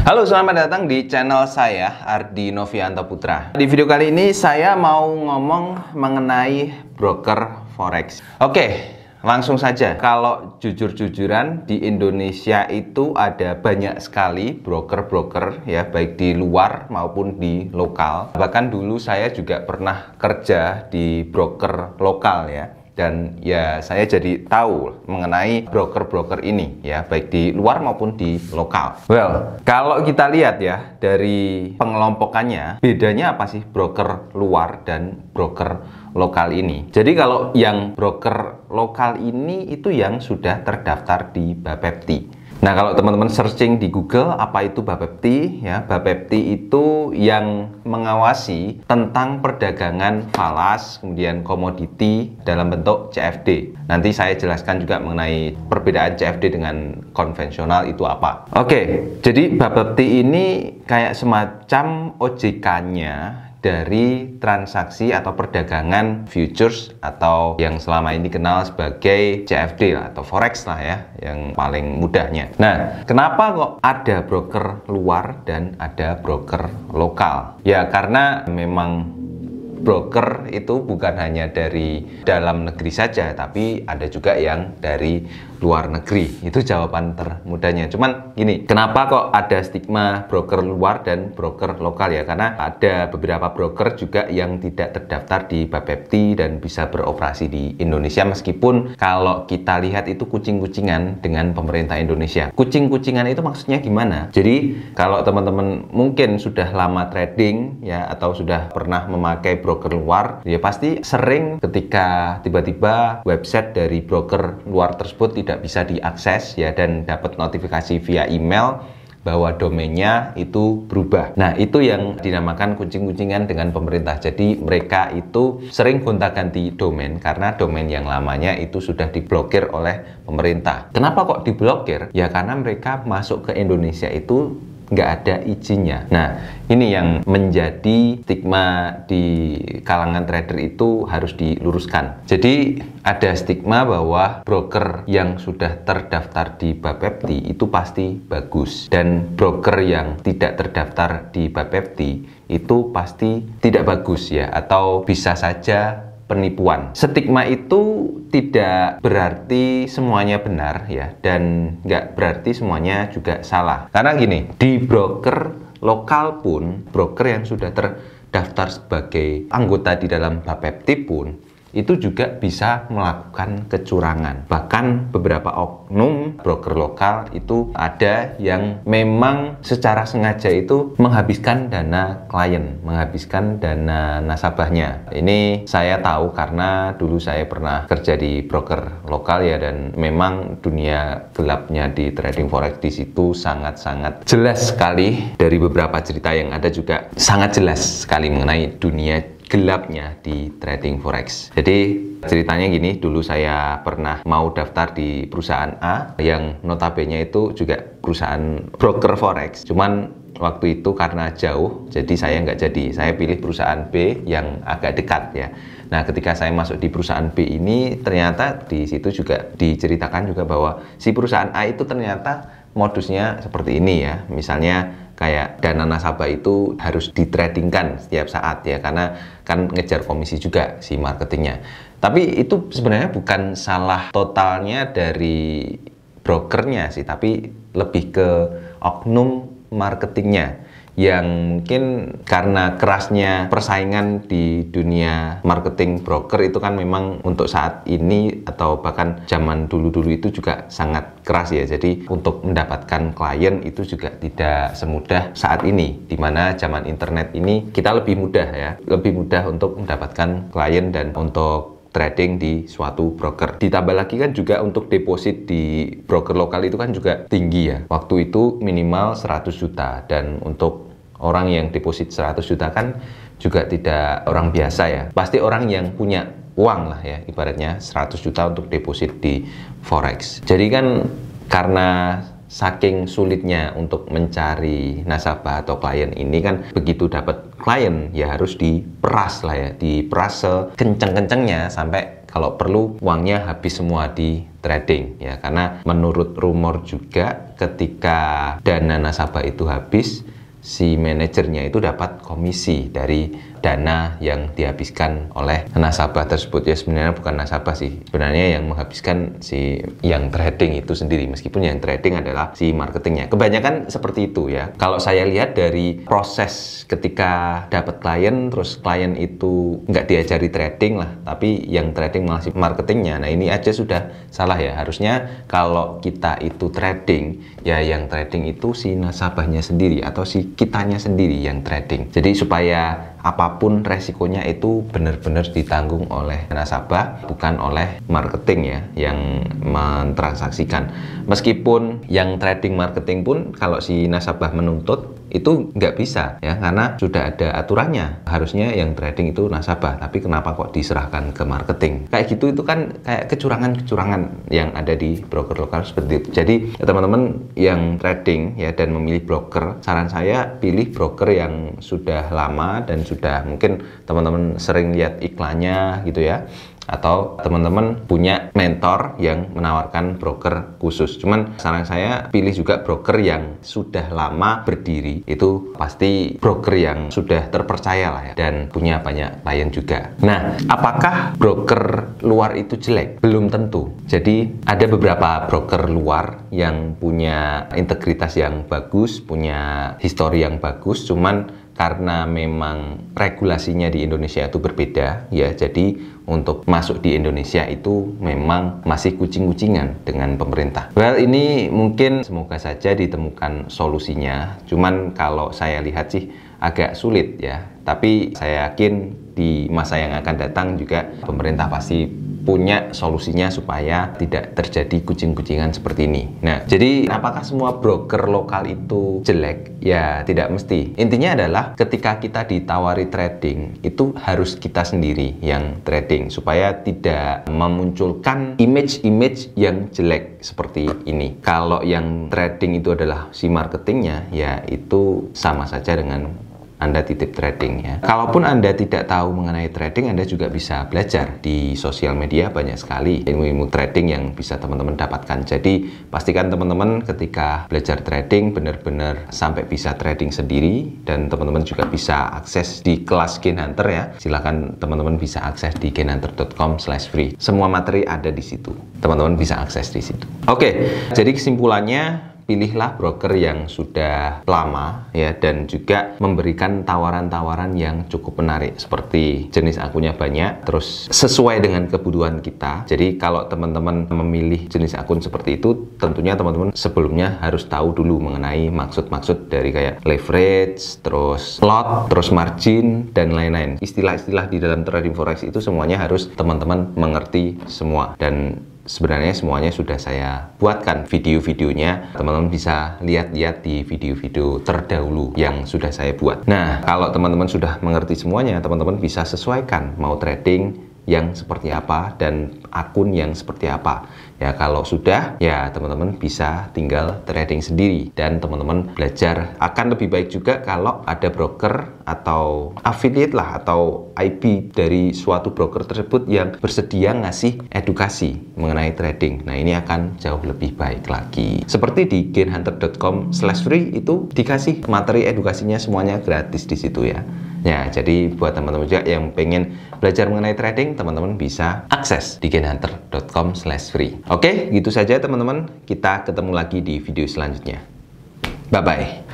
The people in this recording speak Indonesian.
Halo, selamat datang di channel saya, Ardi Novianto Putra. Di video kali ini saya mau ngomong mengenai broker forex. Oke, langsung saja. Kalau jujur-jujuran, di Indonesia itu ada banyak sekali broker-broker ya, baik di luar maupun di lokal. Bahkan dulu saya juga pernah kerja di broker lokal ya. Dan ya saya jadi tahu mengenai broker-broker ini ya, baik di luar maupun di lokal. Well, kalau kita lihat ya dari pengelompokannya, bedanya apa sih broker luar dan broker lokal ini? Jadi kalau yang broker lokal ini itu yang sudah terdaftar di Bapepti. Nah, kalau teman-teman searching di Google apa itu Bapepti ya, Bapepti itu yang mengawasi tentang perdagangan falas, kemudian komoditi dalam bentuk CFD. Nanti saya jelaskan juga mengenai perbedaan CFD dengan konvensional itu apa. Oke, jadi Bapepti ini kayak semacam OJK-nya dari transaksi atau perdagangan futures atau yang selama ini dikenal sebagai CFD atau forex lah ya, yang paling mudahnya. Nah, kenapa kok ada broker luar dan ada broker lokal? Ya karena memang broker itu bukan hanya dari dalam negeri saja, tapi ada juga yang dari luar negeri. Itu jawaban termudahnya. Cuman gini, kenapa kok ada stigma broker luar dan broker lokal ya? Karena ada beberapa broker juga yang tidak terdaftar di Bapepti dan bisa beroperasi di Indonesia, meskipun kalau kita lihat itu kucing-kucingan dengan pemerintah Indonesia. Kucing-kucingan itu maksudnya gimana? Jadi kalau teman-teman mungkin sudah lama trading ya, atau sudah pernah memakai broker luar, ya pasti sering ketika tiba-tiba website dari broker luar tersebut tidak bisa diakses ya, dan dapat notifikasi via email bahwa domainnya itu berubah. Nah, itu yang dinamakan kucing-kucingan dengan pemerintah. Jadi mereka itu sering gonta-ganti domain karena domain yang lamanya itu sudah diblokir oleh pemerintah. Kenapa kok diblokir? Ya karena mereka masuk ke Indonesia itu nggak ada izinnya. Nah, ini yang menjadi stigma di kalangan trader itu harus diluruskan. Jadi ada stigma bahwa broker yang sudah terdaftar di Bapepti itu pasti bagus, dan broker yang tidak terdaftar di Bapepti itu pasti tidak bagus ya, atau bisa saja penipuan. Stigma itu tidak berarti semuanya benar ya, dan nggak berarti semuanya juga salah. Karena gini, di broker lokal pun, broker yang sudah terdaftar sebagai anggota di dalam Bapepti pun itu juga bisa melakukan kecurangan. Bahkan beberapa oknum broker lokal itu ada yang memang secara sengaja itu menghabiskan dana klien, menghabiskan dana nasabahnya. Ini saya tahu karena dulu saya pernah kerja di broker lokal ya, dan memang dunia gelapnya di trading forex di situ sangat-sangat jelas sekali. Dari beberapa cerita yang ada juga sangat jelas sekali mengenai dunia gelapnya di trading forex. Jadi ceritanya gini, dulu saya pernah mau daftar di perusahaan A yang notabene itu juga perusahaan broker forex. Cuman waktu itu karena jauh, jadi saya nggak jadi. Saya pilih perusahaan B yang agak dekat ya. Nah, ketika saya masuk di perusahaan B ini, ternyata di situ juga diceritakan juga bahwa si perusahaan A itu ternyata modusnya seperti ini ya. Misalnya kayak dana nasabah itu harus ditradingkan setiap saat ya, karena kan ngejar komisi juga si marketingnya. Tapi itu sebenarnya bukan salah totalnya dari brokernya sih, tapi lebih ke oknum marketingnya yang mungkin karena kerasnya persaingan di dunia marketing broker itu kan memang untuk saat ini atau bahkan zaman dulu-dulu itu juga sangat keras ya. Jadi untuk mendapatkan klien itu juga tidak semudah saat ini, dimana zaman internet ini kita lebih mudah ya, lebih mudah untuk mendapatkan klien dan untuk trading di suatu broker. Ditambah lagi kan juga untuk deposit di broker lokal itu kan juga tinggi ya. Waktu itu minimal 100 juta, dan untuk orang yang deposit 100 juta kan juga tidak orang biasa ya. Pasti orang yang punya uang lah ya, ibaratnya 100 juta untuk deposit di forex. Jadi kan karena saking sulitnya untuk mencari nasabah atau klien ini kan, begitu dapat klien ya harus diperas lah ya, diperas sekenceng-kencengnya sampai kalau perlu uangnya habis semua di trading ya, karena menurut rumor juga ketika dana nasabah itu habis, si manajernya itu dapat komisi dari dana yang dihabiskan oleh nasabah tersebut. Ya sebenarnya bukan nasabah sih, sebenarnya yang menghabiskan si yang trading itu sendiri, meskipun yang trading adalah si marketingnya. Kebanyakan seperti itu ya. Kalau saya lihat dari proses ketika dapat klien, terus klien itu nggak diajari trading lah, tapi yang trading malah si marketingnya. Nah ini aja sudah salah ya. Harusnya kalau kita itu trading, ya yang trading itu si nasabahnya sendiri atau si kitanya sendiri yang trading. Jadi supaya apapun resikonya itu benar-benar ditanggung oleh nasabah, bukan oleh marketing ya yang mentransaksikan. Meskipun yang trading marketing pun kalau si nasabah menuntut itu nggak bisa ya, karena sudah ada aturannya. Harusnya yang trading itu nasabah, tapi kenapa kok diserahkan ke marketing? Kayak gitu, itu kan kayak kecurangan-kecurangan yang ada di broker lokal seperti itu. Jadi ya, teman-teman yang trading ya dan memilih broker, saran saya pilih broker yang sudah lama dan sudah mungkin teman-teman sering lihat iklannya gitu ya, atau teman-teman punya mentor yang menawarkan broker khusus. Cuman saran saya pilih juga broker yang sudah lama berdiri, itu pasti broker yang sudah terpercaya lah ya dan punya banyak klien juga. Nah, apakah broker luar itu jelek? Belum tentu. Jadi ada beberapa broker luar yang punya integritas yang bagus, punya histori yang bagus, cuman karena memang regulasinya di Indonesia itu berbeda ya, jadi untuk masuk di Indonesia itu memang masih kucing-kucingan dengan pemerintah. Well, ini mungkin semoga saja ditemukan solusinya, cuman kalau saya lihat sih agak sulit ya, tapi saya yakin di masa yang akan datang juga pemerintah pasti punya solusinya supaya tidak terjadi kucing-kucingan seperti ini. Nah, jadi apakah semua broker lokal itu jelek? Ya, tidak mesti. Intinya adalah ketika kita ditawari trading, itu harus kita sendiri yang trading supaya tidak memunculkan image-image yang jelek seperti ini. Kalau yang trading itu adalah si marketingnya, ya itu sama saja dengan Anda titip trading ya. Kalaupun Anda tidak tahu mengenai trading, Anda juga bisa belajar di sosial media. Banyak sekali ilmu-ilmu trading yang bisa teman-teman dapatkan. Jadi pastikan teman-teman ketika belajar trading benar-benar sampai bisa trading sendiri, dan teman-teman juga bisa akses di kelas Gain Hunter ya. Silahkan teman-teman bisa akses di gainhunter.com/free. Semua materi ada di situ. Teman-teman bisa akses di situ. Oke, jadi kesimpulannya, pilihlah broker yang sudah lama ya dan juga memberikan tawaran-tawaran yang cukup menarik, seperti jenis akunnya banyak, terus sesuai dengan kebutuhan kita. Jadi kalau teman-teman memilih jenis akun seperti itu, tentunya teman-teman sebelumnya harus tahu dulu mengenai maksud-maksud dari kayak leverage, terus lot, terus margin, dan lain-lain. Istilah-istilah di dalam trading forex itu semuanya harus teman-teman mengerti semua, dan sebenarnya semuanya sudah saya buatkan video-videonya. Teman-teman bisa lihat-lihat di video-video terdahulu yang sudah saya buat. Nah, kalau teman-teman sudah mengerti semuanya, teman-teman bisa sesuaikan mau trading yang seperti apa dan akun yang seperti apa. Ya, kalau sudah, ya teman-teman bisa tinggal trading sendiri, dan teman-teman belajar. Akan lebih baik juga kalau ada broker atau affiliate lah, atau IP dari suatu broker tersebut yang bersedia ngasih edukasi mengenai trading. Nah, ini akan jauh lebih baik lagi. Seperti di gainhunter.com/free itu dikasih materi edukasinya semuanya gratis di situ ya. Ya, jadi buat teman-teman juga yang pengen belajar mengenai trading, teman-teman bisa akses di gainhunter.com/free. Oke, gitu saja teman-teman. Kita ketemu lagi di video selanjutnya. Bye-bye.